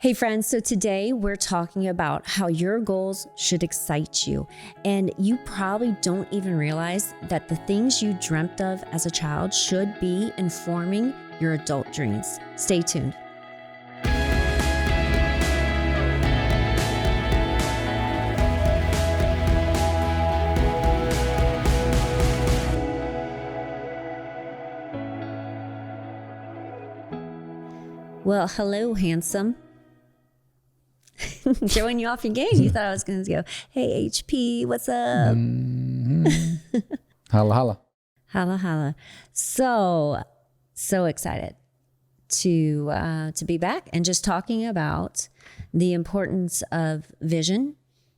Hey friends, so today we're talking about how your goals should excite you. And you probably don't even realize that the things you dreamt of as a child should be informing your adult dreams. Stay tuned. Well, hello, handsome. Showing you off your game. You thought I was going to go, hey, HP, what's up? Mm-hmm. Holla, holla. Holla, holla. So excited to be back and just talking about the importance of vision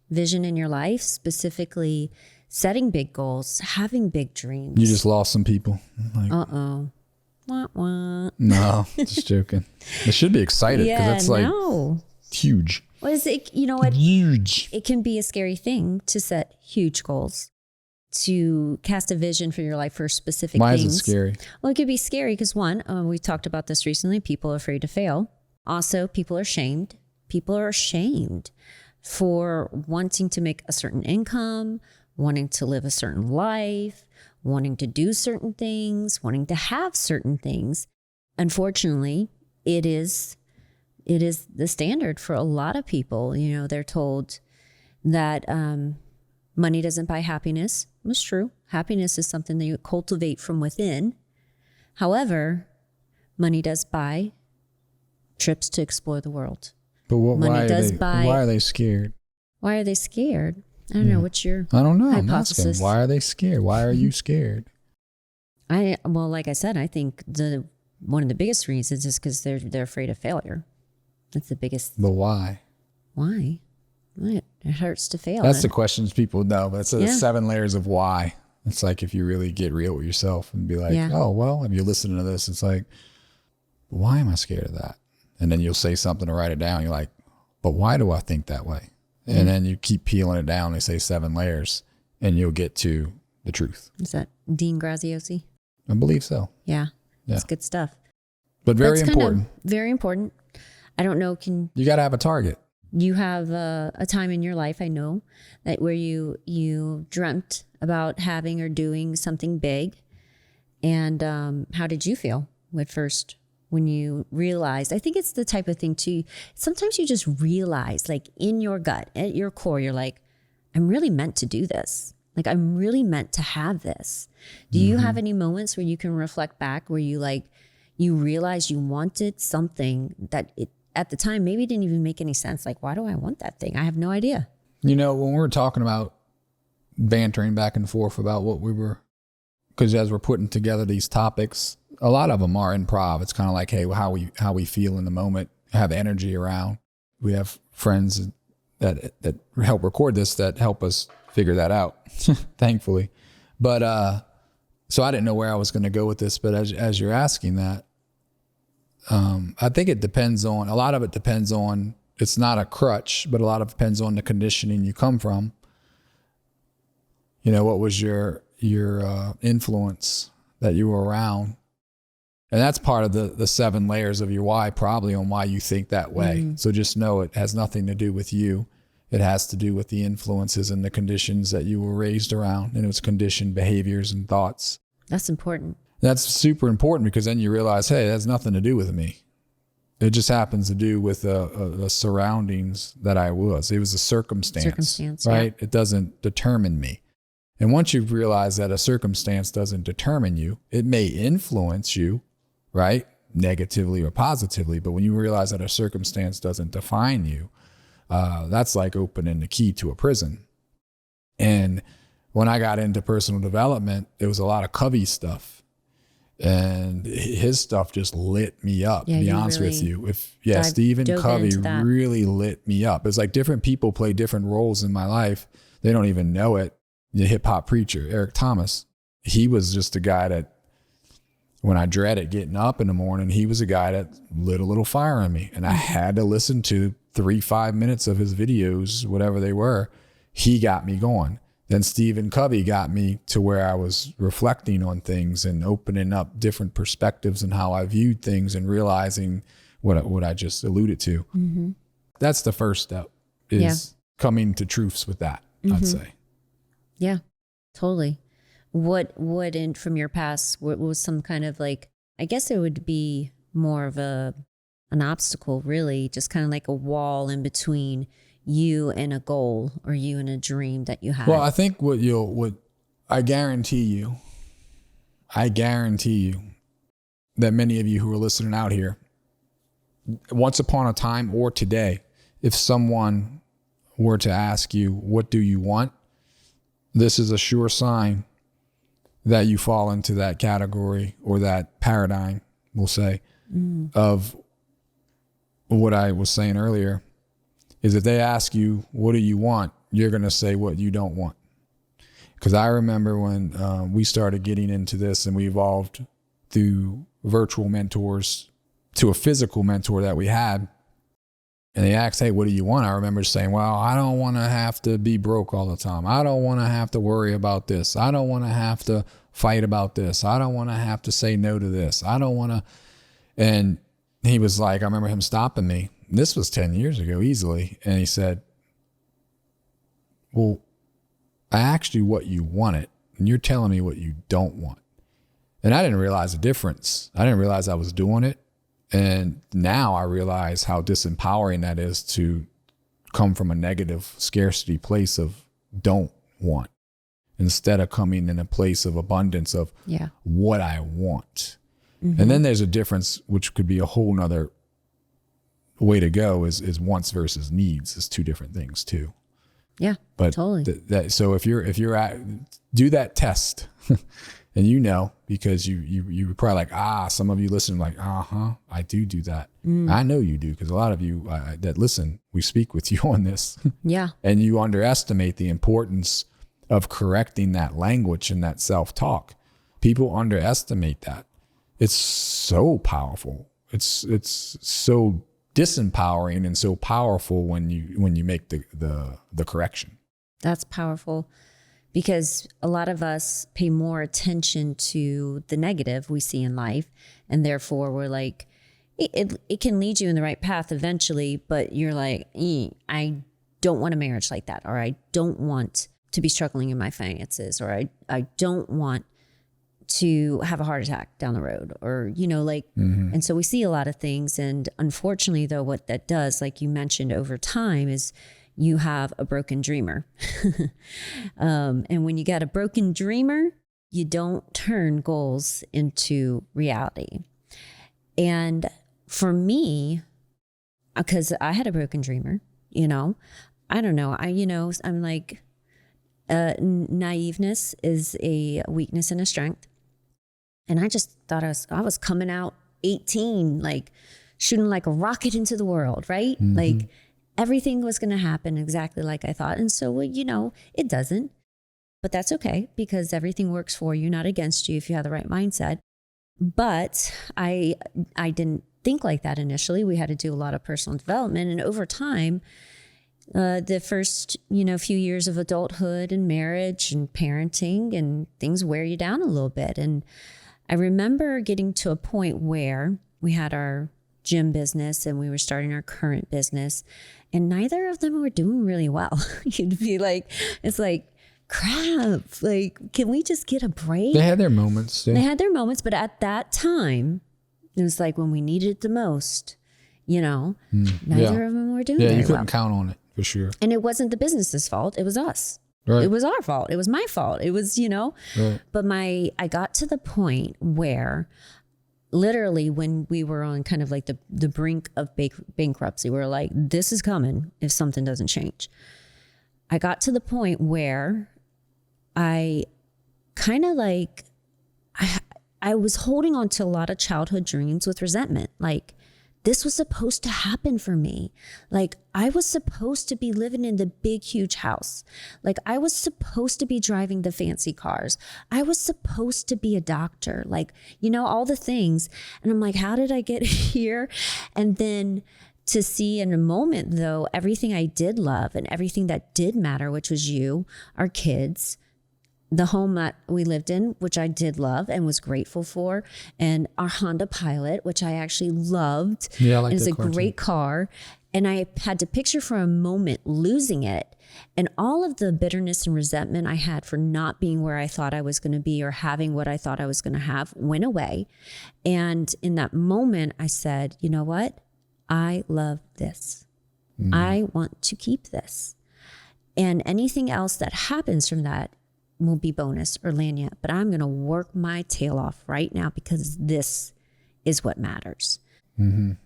in your life, specifically setting big goals, having big dreams. You just lost some people. Like, uh-oh. Wah, wah. No, just joking. They should be excited because it's like huge. What is it? You know what? Huge. It can be a scary thing to set huge goals, to cast a vision for your life for specific Why things. Is it scary? Well, it could be scary because one, we talked about this recently. People are afraid to fail. Also, people are shamed. People are ashamed for wanting to make a certain income, wanting to live a certain life, wanting to do certain things, wanting to have certain things. Unfortunately, it is the standard for a lot of people. You know, they're told that money doesn't buy happiness. It's true. Happiness is something that you cultivate from within. However, money does buy trips to explore the world. But why are they scared? Why are they scared? I don't know. What's your I don't know. hypothesis? I'm asking. Why are they scared? Why are you scared? Well, like I said, I think one of the biggest reasons is because they're afraid of failure. That's the biggest. But why? Why? It hurts to fail. That's the questions people know. But it's the 7 layers of why. It's like if you really get real with yourself and be like, oh, well, if you're listening to this, it's like, why am I scared of that? And then you'll say something to write it down. You're like, but why do I think that way? And then you keep peeling it down. They say 7 layers and you'll get to the truth. Is that Dean Graziosi? I believe so. Yeah. That's good stuff. But very important. Very important. I don't know. You got to have a target. You have a time in your life, I know, that where you dreamt about having or doing something big. And how did you feel at first when you realized? I think it's the type of thing too. Sometimes you just realize, like in your gut, at your core, you're like, I'm really meant to do this. Like I'm really meant to have this. Do you have any moments where you can reflect back where you realize you wanted something that at the time maybe didn't even make any sense? Like, why do I want that thing? I have no idea. You know, when we're talking about bantering back and forth about what we were, because as we're putting together these topics, a lot of them are improv. It's kind of like, hey, how we feel in the moment, have energy around. We have friends that help record this, that help us figure that out, thankfully. But so I didn't know where I was going to go with this, but as you're asking that, I think it depends on, a lot of it depends on, it's not a crutch, but a lot of it depends on the conditioning you come from. You know, what was your influence that you were around? And that's part of the 7 layers of your why, probably, on why you think that way. So just know it has nothing to do with you. It has to do with the influences and the conditions that you were raised around, and it was conditioned behaviors and thoughts. That's important. That's super important, because then you realize, hey, it has nothing to do with me. It just happens to do with the surroundings that I was. It was a circumstance, right? Yeah. It doesn't determine me. And once you've realized that a circumstance doesn't determine you, it may influence you, right? Negatively or positively. But when you realize that a circumstance doesn't define you, that's like opening the key to a prison. And when I got into personal development, it was a lot of Covey stuff. And his stuff just lit me up, to be honest with you. Stephen Covey really lit me up. It's like different people play different roles in my life. They don't even know it. The hip hop preacher, Eric Thomas, he was just a guy that, when I dreaded getting up in the morning, he was a guy that lit a little fire in me. And I had to listen to 3-5 minutes of his videos, whatever they were. He got me going. Then Stephen Covey got me to where I was reflecting on things and opening up different perspectives and how I viewed things, and realizing what I just alluded to. Mm-hmm. That's the first step, is coming to truths with that, I'd say. Yeah, totally. What from your past, what was some kind of like, I guess it would be more of an obstacle, really, just kind of like a wall in between you and a goal, or you and a dream that you had? Well, I think what I guarantee you that many of you who are listening out here, once upon a time or today, if someone were to ask you, what do you want? This is a sure sign that you fall into that category, or that paradigm, we'll say, of what I was saying earlier, is if they ask you, what do you want? You're going to say what you don't want. Because I remember when we started getting into this, and we evolved through virtual mentors to a physical mentor that we had, and they asked, hey, what do you want? I remember saying, well, I don't want to have to be broke all the time. I don't want to have to worry about this. I don't want to have to fight about this. I don't want to have to say no to this. I don't want to. And he was like, I remember him stopping me. This was 10 years ago, easily. And he said, well, I asked you what you wanted, and you're telling me what you don't want. And I didn't realize the difference. I didn't realize I was doing it. And now I realize how disempowering that is, to come from a negative scarcity place of don't want, instead of coming in a place of abundance of what I want. Mm-hmm. And then there's a difference, which could be a whole nother way to go, is wants versus needs is two different things too. Yeah, but totally. So if you're at, do that test. And because you're probably like, some of you listen like, I do that. I know you do, because a lot of you that listen, we speak with you on this. Yeah. And you underestimate the importance of correcting that language and that self-talk. People underestimate that. It's so powerful. It's so disempowering and so powerful when you make the correction. That's powerful. Because a lot of us pay more attention to the negative we see in life, and therefore we're like, it can lead you in the right path eventually, but you're like, I don't want a marriage like that, or I don't want to be struggling in my finances, or I don't want to have a heart attack down the road, or, and so we see a lot of things. And unfortunately, though, what that does, like you mentioned, over time is you have a broken dreamer. And when you got a broken dreamer, you don't turn goals into reality. And for me, because I had a broken dreamer, I don't know. I'm like, naiveness is a weakness and a strength. And I just thought I was coming out 18, like shooting like a rocket into the world, right? Mm-hmm. Like, everything was going to happen exactly like I thought. And so, it doesn't. But that's okay, because everything works for you, not against you, if you have the right mindset. But I didn't think like that initially. We had to do a lot of personal development. And over time, the first, few years of adulthood and marriage and parenting and things wear you down a little bit. And I remember getting to a point where we had our gym business and we were starting our current business, and neither of them were doing really well. You'd be like, it's like, crap, like, can we just get a break? They had their moments. They had their moments, but at that time, it was like when we needed it the most, neither of them were doing very well. Yeah, you couldn't count on it, for sure. And it wasn't the business's fault. It was us. Right. It was our fault. It was my fault. It was, Right. But I got to the point where literally when we were on kind of like the brink of bankruptcy, we were like, this is coming if something doesn't change. I got to the point where I kind of like, I was holding on to a lot of childhood dreams with resentment. Like, this was supposed to happen for me. Like, I was supposed to be living in the big, huge house. Like, I was supposed to be driving the fancy cars. I was supposed to be a doctor. Like, all the things. And I'm like, how did I get here? And then to see in a moment, though, everything I did love and everything that did matter, which was you, our kids, the home that we lived in, which I did love and was grateful for, and our Honda Pilot, which I actually loved. Yeah, I like it's that a car great too. car. And I had to picture for a moment losing it. And all of the bitterness and resentment I had for not being where I thought I was going to be or having what I thought I was going to have went away. And in that moment, I said, you know what? I love this. I want to keep this. And anything else that happens from that will be bonus or lanyard. But I'm going to work my tail off right now because this is what matters.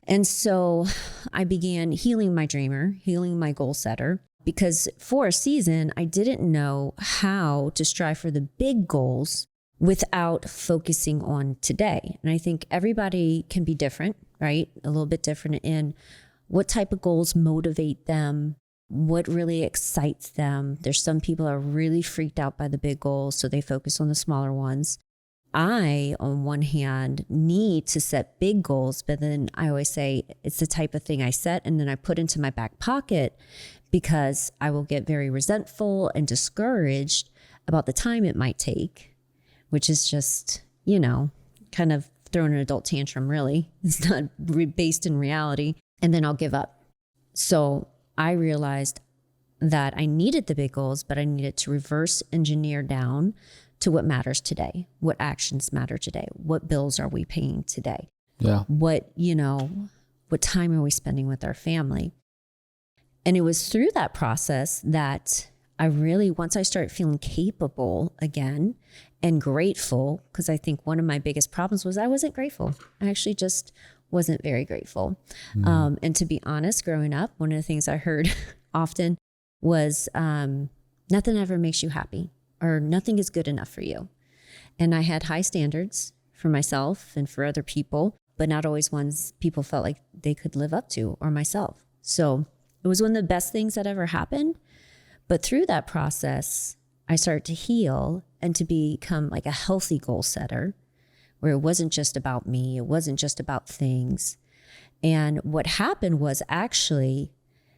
And so I began healing my dreamer, healing my goal setter, because for a season, I didn't know how to strive for the big goals without focusing on today. And I think everybody can be different, right? A little bit different in what type of goals motivate them, what really excites them. There's some people are really freaked out by the big goals, so they focus on the smaller ones. I, on one hand, need to set big goals, but then I always say it's the type of thing I set and then I put into my back pocket because I will get very resentful and discouraged about the time it might take, which is just, kind of throwing an adult tantrum, really. It's not based in reality. And then I'll give up. So I realized that I needed the big goals, but I needed to reverse engineer down to what matters today, what actions matter today, what bills are we paying today? Yeah. What time are we spending with our family? And it was through that process that I really, once I started feeling capable again and grateful, because I think one of my biggest problems was I wasn't grateful. I actually just wasn't very grateful. And to be honest, growing up, one of the things I heard often was nothing ever makes you happy, or nothing is good enough for you. And I had high standards for myself and for other people, but not always ones people felt like they could live up to, or myself. So it was one of the best things that ever happened. But through that process, I started to heal and to become like a healthy goal setter, where it wasn't just about me, it wasn't just about things. And what happened was actually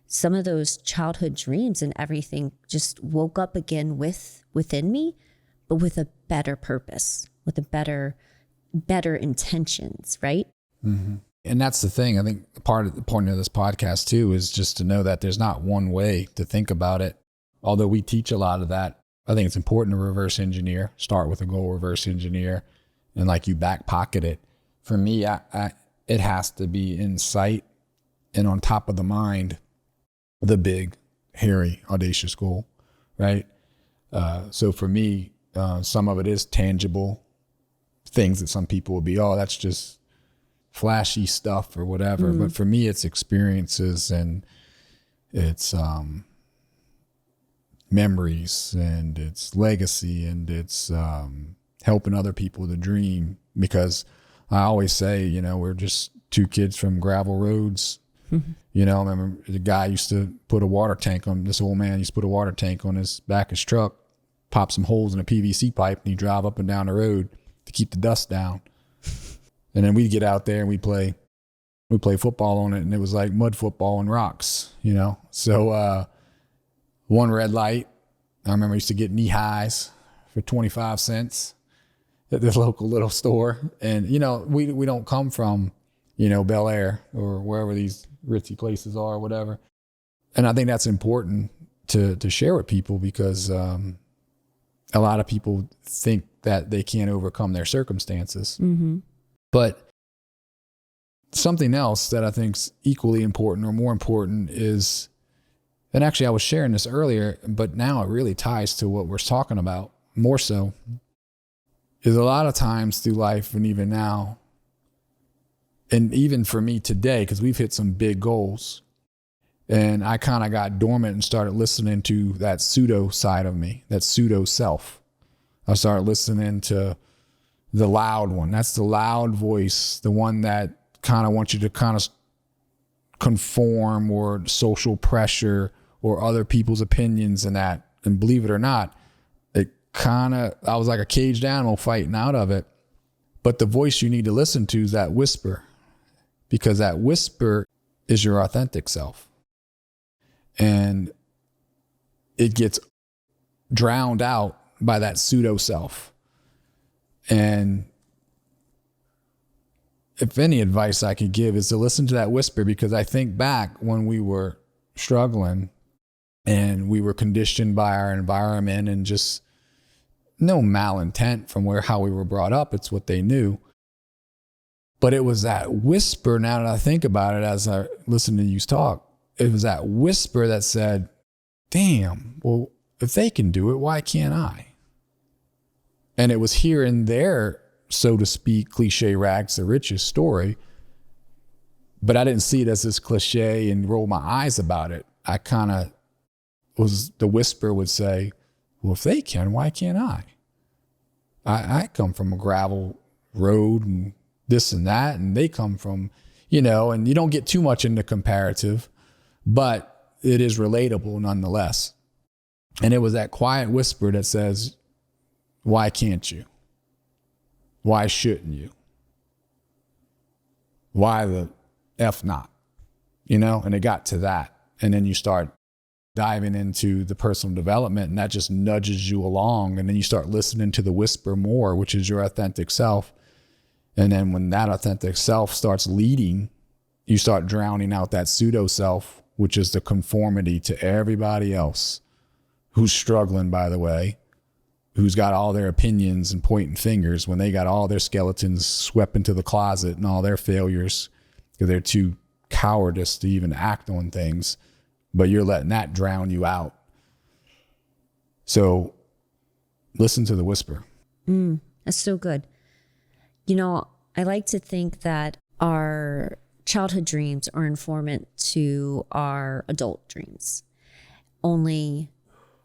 some of those childhood dreams and everything just woke up again within me, but with a better purpose, with a better intentions, right? Mm-hmm. And that's the thing. I think part of the point of this podcast too is just to know that there's not one way to think about it. Although we teach a lot of that, I think it's important to reverse engineer, start with a goal, reverse engineer, and like you back pocket it. For me, it has to be in sight and on top of the mind, the big, hairy, audacious goal, right? So for me, some of it is tangible things that some people will be, oh, that's just flashy stuff or whatever. But for me, it's experiences and it's memories and it's legacy and it's helping other people to dream. Because I always say, we're just two kids from gravel roads. I remember the guy used to put a water tank on, this old man used to put a water tank on his back of his truck, pop some holes in a PVC pipe, and he'd drive up and down the road to keep the dust down. And then we'd get out there and we'd play football on it, and it was like mud football and rocks, So one red light, I remember I used to get knee highs for 25 cents at this local little store. And, we don't come from, Bel Air or wherever these ritzy places are or whatever. And I think that's important to share with people because a lot of people think that they can't overcome their circumstances. Mm-hmm. But something else that I think is equally important or more important is, and actually I was sharing this earlier, but now it really ties to what we're talking about more so, is a lot of times through life and even now, and even for me today, because we've hit some big goals, and I kind of got dormant and started listening to that pseudo side of me, that pseudo self. I started listening to the loud one. That's the loud voice, the one that kind of wants you to kind of conform or social pressure or other people's opinions and that. And believe it or not, I was like a caged animal fighting out of it. But the voice you need to listen to is that whisper, because that whisper is your authentic self. And it gets drowned out by that pseudo self. And if any advice I could give is to listen to that whisper, because I think back when we were struggling and we were conditioned by our environment and just no malintent from how we were brought up. It's what they knew. But it was that whisper, now that I think about it, as I listen to you talk, it was that whisper that said, damn, well, if they can do it, why can't I? And it was hearing their, so to speak, cliche rags to riches story. But I didn't see it as this cliche and roll my eyes about it. I kind of the whisper would say, well, if they can, why can't I? I come from a gravel road and this and that, and they come from, and you don't get too much into comparative, but it is relatable nonetheless. And it was that quiet whisper that says, why can't you? Why shouldn't you? Why the F not? And it got to that. And then you start diving into the personal development, and that just nudges you along. And then you start listening to the whisper more, which is your authentic self. And then when that authentic self starts leading, you start drowning out that pseudo self, which is the conformity to everybody else who's struggling, by the way, who's got all their opinions and pointing fingers when they got all their skeletons swept into the closet and all their failures because they're too cowardice to even act on things. But you're letting that drown you out. So listen to the whisper. That's so good. I like to think that our childhood dreams are informant to our adult dreams. Only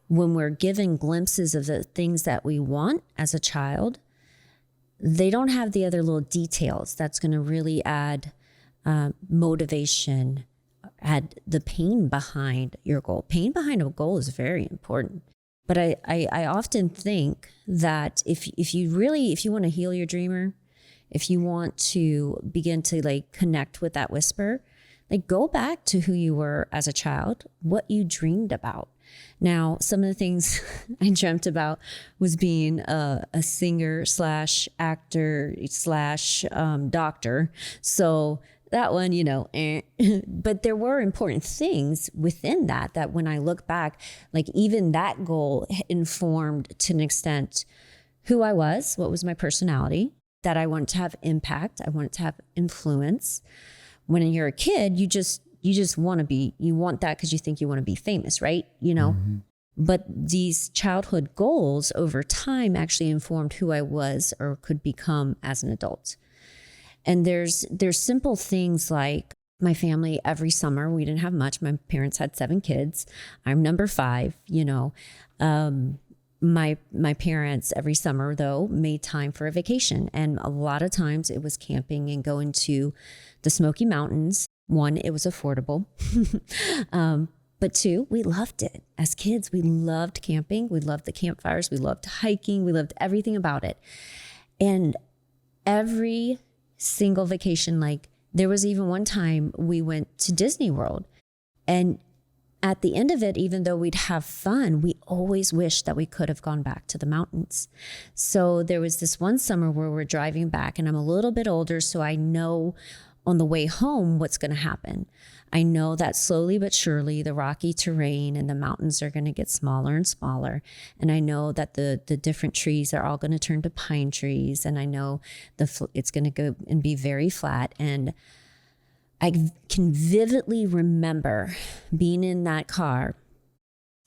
when we're given glimpses of the things that we want as a child, they don't have the other little details that's going to really add motivation, add the pain behind your goal. Pain behind a goal is very important. But I often think that if you want to heal your dreamer, if you want to begin to connect with that whisper, go back to who you were as a child, what you dreamed about. Now, some of the things I dreamt about was being a singer / actor / doctor. So that one, but there were important things within that when I look back, even that goal informed to an extent who I was, what was my personality, that I wanted to have impact. I wanted to have influence. When you're a kid, you just want that because you think you want to be famous, right? Mm-hmm. But these childhood goals over time actually informed who I was or could become as an adult. And there's simple things like my family every summer, we didn't have much. My parents had 7 kids. I'm number 5, My parents every summer, though, made time for a vacation. And a lot of times it was camping and going to the Smoky Mountains. 1, it was affordable. But 2, we loved it. As kids, we loved camping. We loved the campfires. We loved hiking. We loved everything about it. And every single vacation, there was even one time we went to Disney World. And at the end of it, even though we'd have fun, we always wished that we could have gone back to the mountains. So there was this one summer where we're driving back, and I'm a little bit older, so I know on the way home what's going to happen. I know that slowly but surely the rocky terrain and the mountains are going to get smaller and smaller. And I know that the different trees are all going to turn to pine trees. And I know it's going to go and be very flat. And I can vividly remember being in that car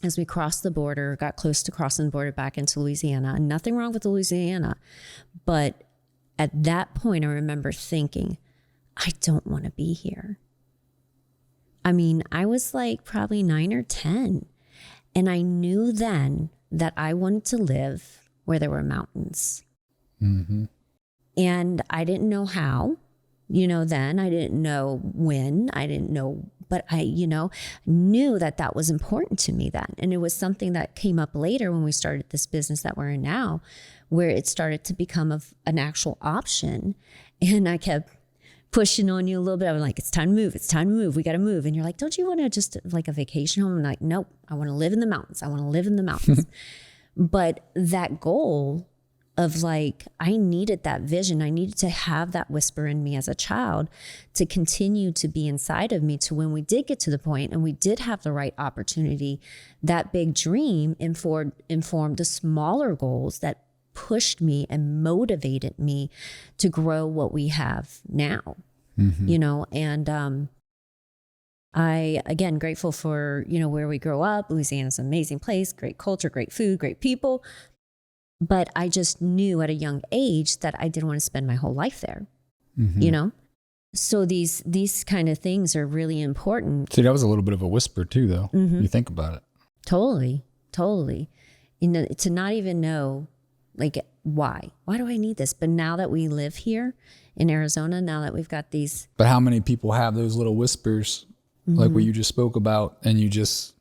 as we crossed the border, got close to crossing the border back into Louisiana. And nothing wrong with Louisiana. But at that point, I remember thinking, I don't want to be here. I mean, I was probably 9 or 10. And I knew then that I wanted to live where there were mountains. Mm-hmm. And I didn't know how, then I didn't know when, I didn't know, but I, knew that was important to me then. And it was something that came up later when we started this business that we're in now, where it started to become an actual option. And I kept pushing on you a little bit. I'm like, it's time to move. It's time to move. We got to move. And you're like, don't you want to just a vacation home? I'm like, nope, I want to live in the mountains. I want to live in the mountains. But that goal of like, I needed that vision. I needed to have that whisper in me as a child to continue to be inside of me, to when we did get to the point and we did have the right opportunity, that big dream informed the smaller goals that pushed me and motivated me to grow what we have now, you know, and I, again, grateful for, you know, where we grow up. Louisiana's an amazing place, great culture, great food, great people. But I just knew at a young age that I didn't want to spend my whole life there, you know? So these kind of things are really important. See, that was a little bit of a whisper too, though. You think about it. Totally. You know, to not even know, like, why do I need this? But now that we live here in Arizona, now that we've got these. But how many people have those little whispers, like what you just spoke about, and you just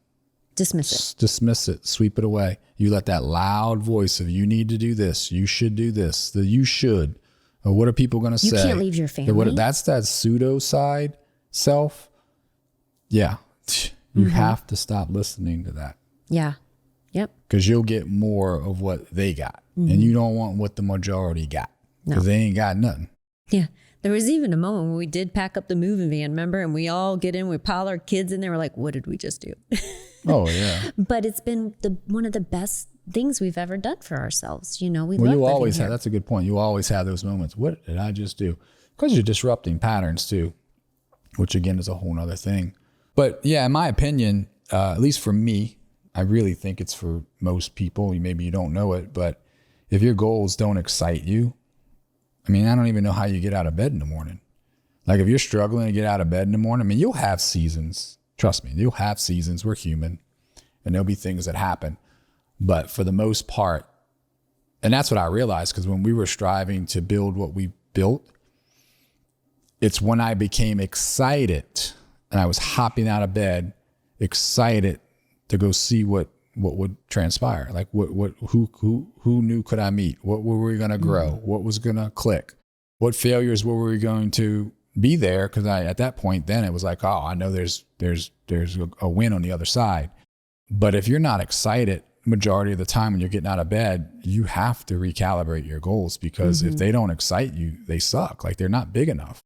dismiss it, sweep it away. You let that loud voice of you need to do this, you should do this, the you should, or what are people going to say? You can't leave your family. That's that pseudo side self. Yeah. You have to stop listening to that. Yeah. Yep. Because you'll get more of what they got. And you don't want what the majority got. Because they ain't got nothing. Yeah. There was even a moment when we did pack up the moving van, remember? And we all get in, we pile our kids in there. We're like, what did we just do? Oh, yeah. But it's been one of the best things we've ever done for ourselves. You know, you always have, that's a good point. You always have those moments. What did I just do? Because you're disrupting patterns too, which again is a whole nother thing. But yeah, in my opinion, at least for me, I really think it's for most people. Maybe you don't know it, but if your goals don't excite you, I mean, I don't even know how you get out of bed in the morning. Like if you're struggling to get out of bed in the morning, I mean, you'll have seasons. Trust me, you'll have seasons. We're human and there'll be things that happen. But for the most part, and that's what I realized, because when we were striving to build what we built, it's when I became excited and I was hopping out of bed, excited to go see what would transpire. Like who new could I meet? What were we going to grow? What was going to click? What failures were we going to be there? Because at that point, then it was like, oh, I know there's a win on the other side. But if you're not excited, majority of the time when you're getting out of bed, you have to recalibrate your goals, because if they don't excite you, they suck. Like they're not big enough.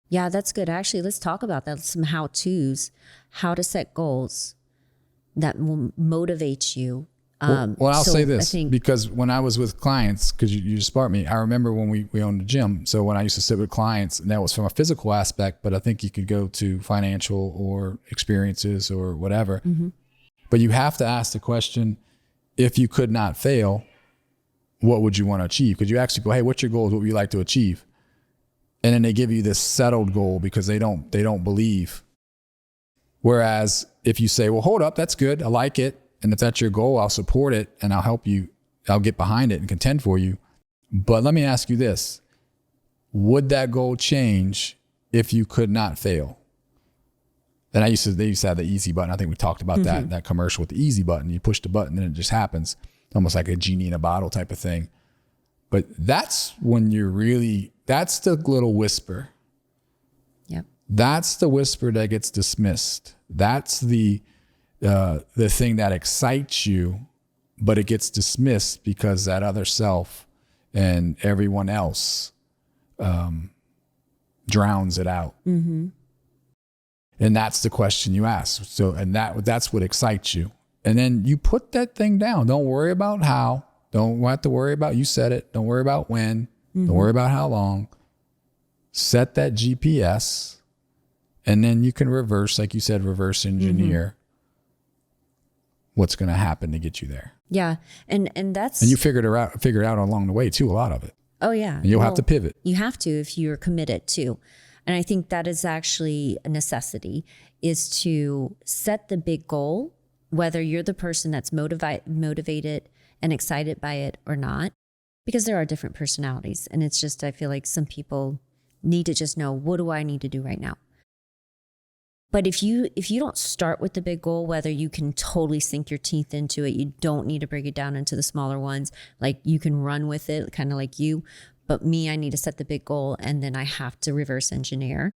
Yeah, that's good. Actually, let's talk about that. Some how-tos, how to set goals that will motivate you. Well, I'll say this, because when I was with clients, because you just sparked me, I remember when we owned a gym. So when I used to sit with clients, and that was from a physical aspect, but I think you could go to financial or experiences or whatever. But you have to ask the question, if you could not fail, what would you want to achieve? Because you actually go, hey, what's your goals? What would you like to achieve? And then they give you this settled goal because they don't believe. Whereas if you say, well, hold up, that's good, I like it. And if that's your goal, I'll support it and I'll help you. I'll get behind it and contend for you. But let me ask you this. Would that goal change if you could not fail? And they used to have the easy button. I think we talked about that commercial with the easy button. You push the button and it just happens. Almost like a genie in a bottle type of thing. But that's when that's the little whisper. Yep. That's the whisper that gets dismissed. That's the thing that excites you, but it gets dismissed because that other self and everyone else drowns it out. And that's the question you ask. So, and that's what excites you. And then you put that thing down. Don't worry about how. Don't have to worry about, you said it. Don't worry about when. Don't worry about how long. Set that GPS, and then you can reverse, like you said, reverse engineer what's going to happen to get you there. Yeah. And that's. And you figure it out along the way too, a lot of it. Oh yeah. And you'll have to pivot. You have to, if you're committed to. And I think that is actually a necessity, is to set the big goal, whether you're the person that's motivated and excited by it or not, because there are different personalities. And it's just, I feel like some people need to just know, what do I need to do right now? But if you don't start with the big goal, whether you can totally sink your teeth into it, you don't need to break it down into the smaller ones. Like you can run with it, kind of like you. But me, I need to set the big goal, and then I have to reverse engineer.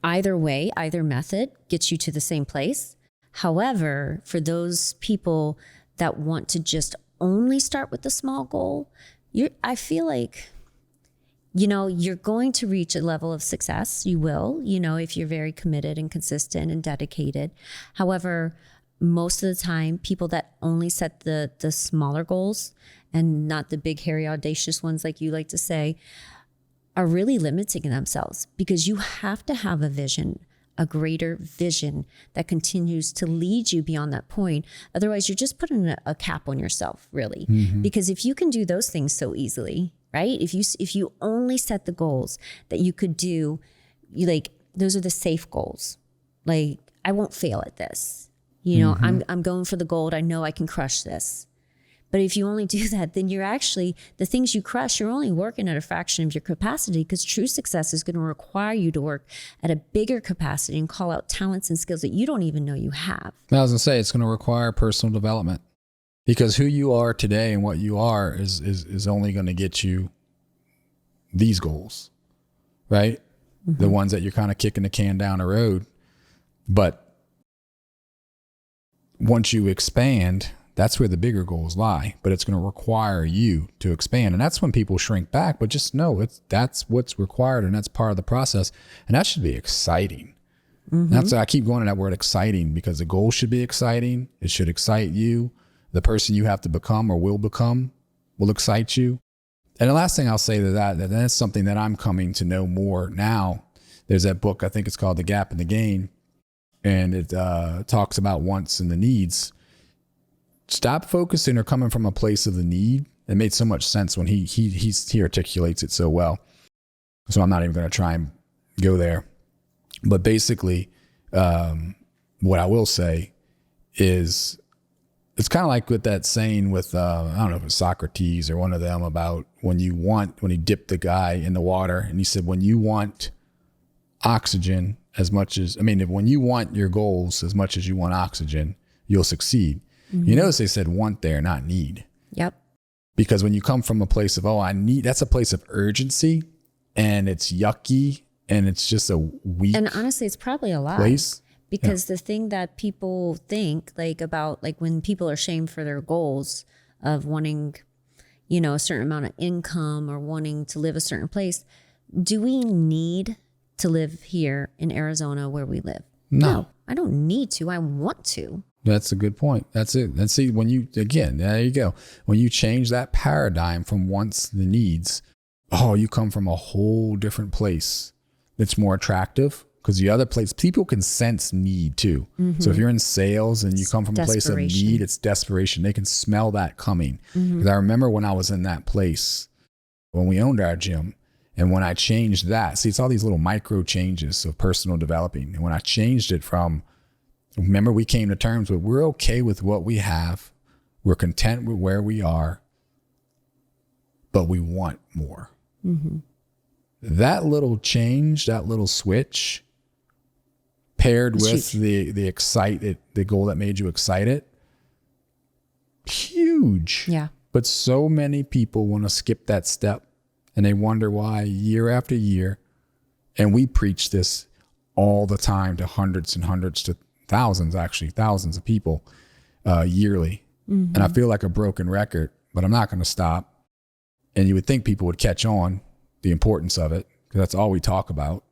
Either way, either method gets you to the same place. However, for those people that want to just only start with the small goal, I feel like, you're going to reach a level of success. You will, if you're very committed and consistent and dedicated. However, most of the time, people that only set the smaller goals and not the big, hairy, audacious ones, like you like to say, are really limiting themselves, because you have to have a vision, a greater vision that continues to lead you beyond that point. Otherwise, you're just putting a cap on yourself, really. Because if you can do those things so easily, right? If you only set the goals that you could do, those are the safe goals. Like, I won't fail at this. I'm going for the gold. I know I can crush this. But if you only do that, then you're actually, the things you crush, you're only working at a fraction of your capacity, because true success is going to require you to work at a bigger capacity and call out talents and skills that you don't even know you have. I was going to say, it's going to require personal development, because who you are today and what you are is only going to get you these goals, right? The ones that you're kind of kicking the can down the road. But once you expand, that's where the bigger goals lie, but it's going to require you to expand. And that's when people shrink back, but just know that's what's required, and that's part of the process. And that should be exciting. That's why I keep going to that word exciting, because the goal should be exciting. It should excite you. The person you have to become or will become will excite you. And the last thing I'll say to that's something that I'm coming to know more now. There's that book, I think it's called The Gap and the Gain, and it talks about wants and the needs. Stop focusing or coming from a place of the need. It made so much sense when he articulates it so well. So I'm not even going to try and go there. But basically, what I will say is, it's kind of like with that saying with, I don't know if it's Socrates or one of them, about when he dipped the guy in the water, and he said, when you want oxygen when you want your goals as much as you want oxygen, you'll succeed. You notice they said want there, not need. Yep. Because when you come from a place of, I need, that's a place of urgency, and it's yucky, and it's just a weak. And honestly, it's probably a lie. Place. Because the thing that people think about when people are shamed for their goals of wanting, a certain amount of income or wanting to live a certain place, do we need to live here in Arizona where we live? No, I don't need to. I want to. That's a good point. That's it. And see, there you go. When you change that paradigm from wants to needs, you come from a whole different place that's more attractive, because the other place, people can sense need too. So if you're in sales and you come from a place of need, it's desperation. They can smell that coming. Because I remember when I was in that place, when we owned our gym, and when I changed that, see, it's all these little micro changes of personal developing. And when I changed it from, remember, we came to terms with, we're okay with what we have. We're content with where we are, but we want more. That little change, that little switch, paired with the goal that made you excited, huge. Yeah. But so many people want to skip that step, and they wonder why year after year. And we preach this all the time to hundreds and hundreds, to thousands of people yearly. And I feel like a broken record, but I'm not going to stop. And you would think people would catch on the importance of it, because that's all we talk about.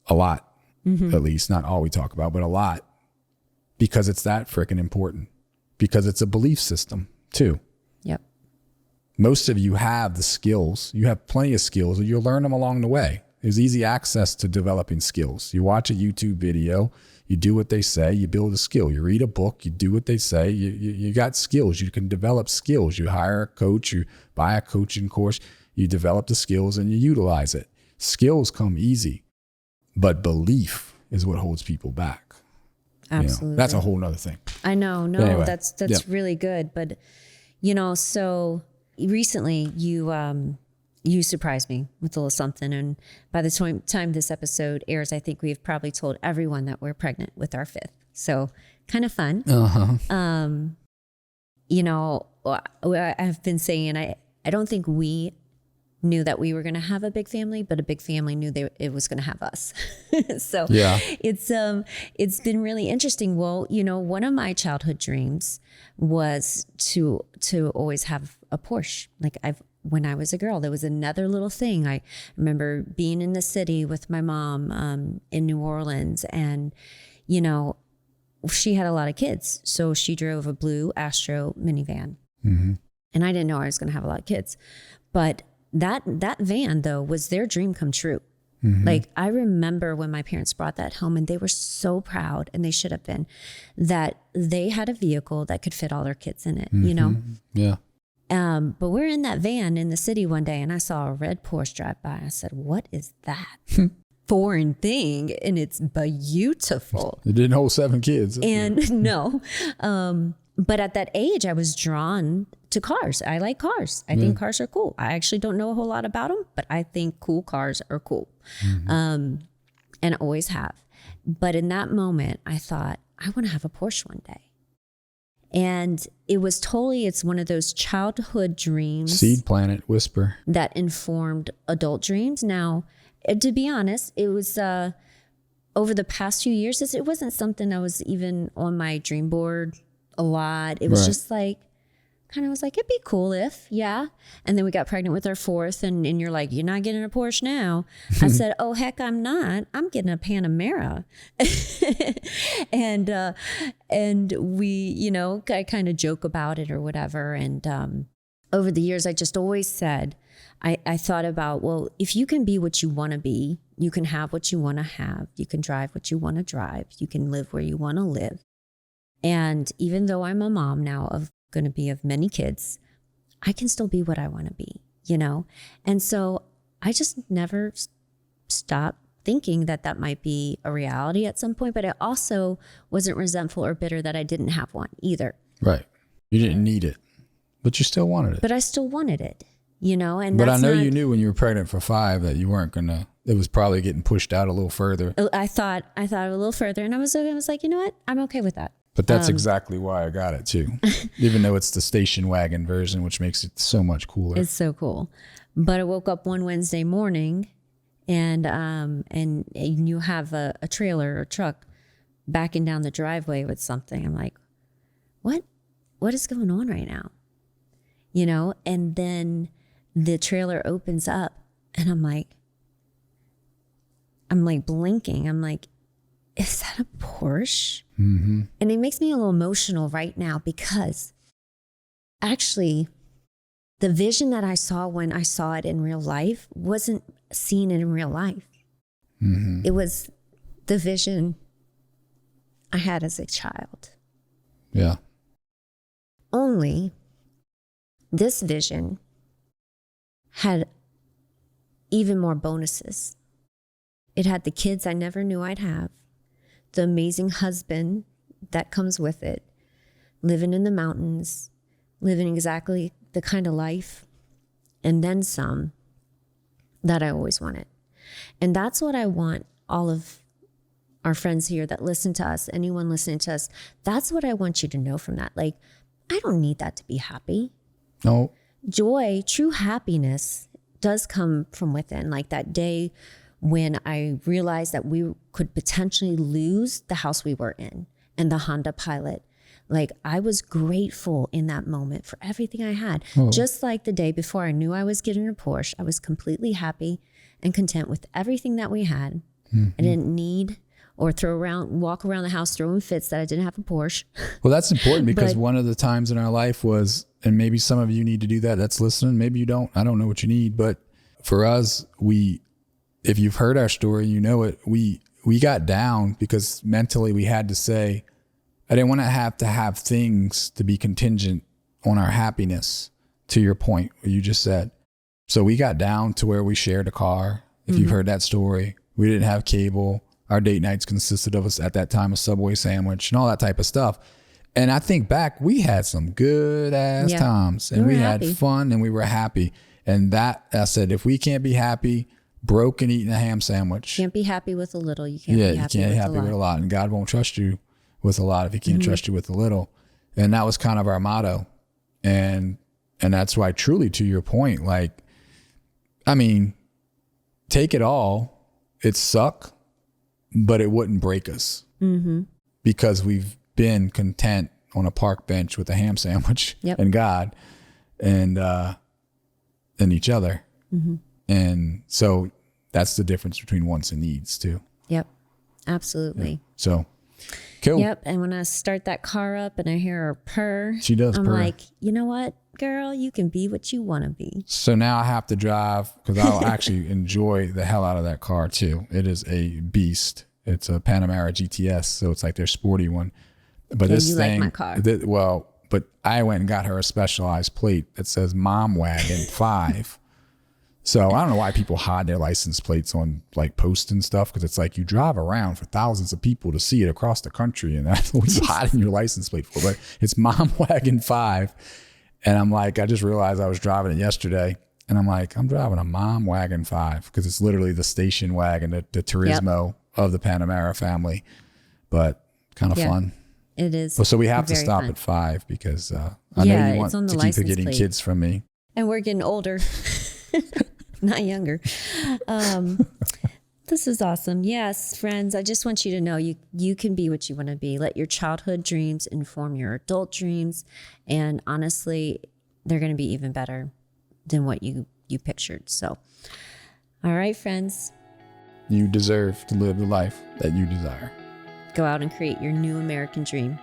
A lot, at least. Not all we talk about, but a lot. Because it's that freaking important. Because it's a belief system too. Yep. Most of you have the skills. You have plenty of skills, and you'll learn them along the way. There's easy access to developing skills. You watch a YouTube video, you do what they say, you build a skill. You read a book, you do what they say, you got skills. You can develop skills. You hire a coach, you buy a coaching course, you develop the skills and you utilize it. Skills come easy, but belief is what holds people back. Absolutely. That's a whole nother thing. I know. No, anyway, that's really good. But, so recently you surprised me with a little something. And by the time this episode airs, I think we've probably told everyone that we're pregnant with our fifth. So kind of fun. I've been saying, I don't think we knew that we were going to have a big family, but a big family knew it was going to have us. So it's been really interesting. Well, one of my childhood dreams was to always have a Porsche. Like when I was a girl, there was another little thing. I remember being in the city with my mom in New Orleans, and she had a lot of kids, so she drove a blue Astro minivan. Mm-hmm. And I didn't know I was going to have a lot of kids, but that van though was their dream come true. Mm-hmm. Like I remember when my parents brought that home, and they were so proud, and they should have been, that they had a vehicle that could fit all their kids in it. Mm-hmm. Yeah. But we're in that van in the city one day, and I saw a red Porsche drive by. I said, "What is that foreign thing?" And it's beautiful. It didn't hold 7 kids. And no. But at that age, I was drawn to cars. I like cars. I think cars are cool. I actually don't know a whole lot about them, but I think cool cars are cool. Mm-hmm. And always have. But in that moment, I thought, I want to have a Porsche one day. And it's one of those childhood dreams. Seed planet whisper. That informed adult dreams. Now, to be honest, it was over the past few years, it wasn't something that was even on my dream board a lot. It was just like, kind of was like, it'd be cool if, yeah. And then we got pregnant with our 4th, and you're like, you're not getting a Porsche now. I said, oh, heck, I'm not. I'm getting a Panamera. and we, I kind of joke about it or whatever. And over the years, I just always said, I thought about, well, if you can be what you want to be, you can have what you want to have, you can drive what you want to drive, you can live where you want to live. And even though I'm a mom now going to be of many kids, I can still be what I want to be, And so I just never stopped thinking that might be a reality at some point, but I also wasn't resentful or bitter that I didn't have one either. Right. You didn't need it, but you still wanted it. But I still wanted it, and but I know you knew when you were pregnant for 5 that you weren't going to, it was probably getting pushed out a little further. I thought a little further, and I was like, you know what? I'm okay with that. But that's exactly why I got it too, even though it's the station wagon version, which makes it so much cooler. It's so cool. But I woke up one Wednesday morning, and you have a trailer or truck backing down the driveway with something. I'm like, what is going on right now? And then the trailer opens up, and I'm like blinking. I'm like, is that a Porsche? Mm-hmm. And it makes me a little emotional right now, because actually the vision that I saw when I saw it in real life wasn't seen in real life. Mm-hmm. It was the vision I had as a child. Yeah. Only this vision had even more bonuses. It had the kids I never knew I'd have, the amazing husband that comes with it, living in the mountains, living exactly the kind of life, and then some that I always wanted. And that's what I want all of our friends here that listen to us, anyone listening to us, that's what I want you to know from that. Like, I don't need that to be happy. No. Joy, true happiness does come from within. Like that day when I realized that we could potentially lose the house we were in and the Honda Pilot. Like I was grateful in that moment for everything I had. Oh. Just like the day before I knew I was getting a Porsche, I was completely happy and content with everything that we had. Mm-hmm. I didn't need or walk around the house throwing fits that I didn't have a Porsche. Well, that's important because one of the times in our life was, and maybe some of you need to do that's listening. Maybe you don't. I don't know what you need, but for us, if you've heard our story, you know it. We got down because mentally we had to say, I didn't want to have things to be contingent on our happiness, to your point, what you just said. So we got down to where we shared a car. If you've heard that story, we didn't have cable. Our date nights consisted of us at that time a Subway sandwich and all that type of stuff. And I think back, we had some good ass times and we had fun and we were happy. And that, I said, if we can't be happy, broke and eating a ham sandwich. Can't be happy with a little. You can't be happy with a lot. And God won't trust you with a lot if he can't trust you with a little. And that was kind of our motto. And that's why truly, to your point, like I mean, take it all. It suck, but it wouldn't break us because we've been content on a park bench with a ham sandwich and God and each other. And so that's the difference between wants and needs too. Yep. Absolutely. Yeah. So cool. Yep. And when I start that car up and I hear her purr, she does I'm purr. like, you know what, girl, you can be what you want to be. So now I have to drive because I'll actually enjoy the hell out of that car too. It is a beast. It's a Panamera GTS. So it's like their sporty one. But this you thing, like my car. But I went and got her a specialized plate that says Mom Wagon 5. So I don't know why people hide their license plates on like posts and stuff, because it's like you drive around for thousands of people to see it across the country, and that's what you're hiding your license plate for. But it's Mom Wagon 5. And I'm like, I just realized I was driving it yesterday, and I'm like, I'm driving a Mom Wagon 5 because it's literally the station wagon, the Turismo of the Panamera family. But kind of fun. It is. Well, so we have to stop fun. at 5 because I know you want to keep getting plate. kids from me. And we're getting older. Not younger. This is awesome. Yes, friends, I just want you to know you can be what you want to be. Let your childhood dreams inform your adult dreams. And honestly, they're going to be even better than what you pictured. So, all right, friends. You deserve to live the life that you desire. Go out and create your new American dream.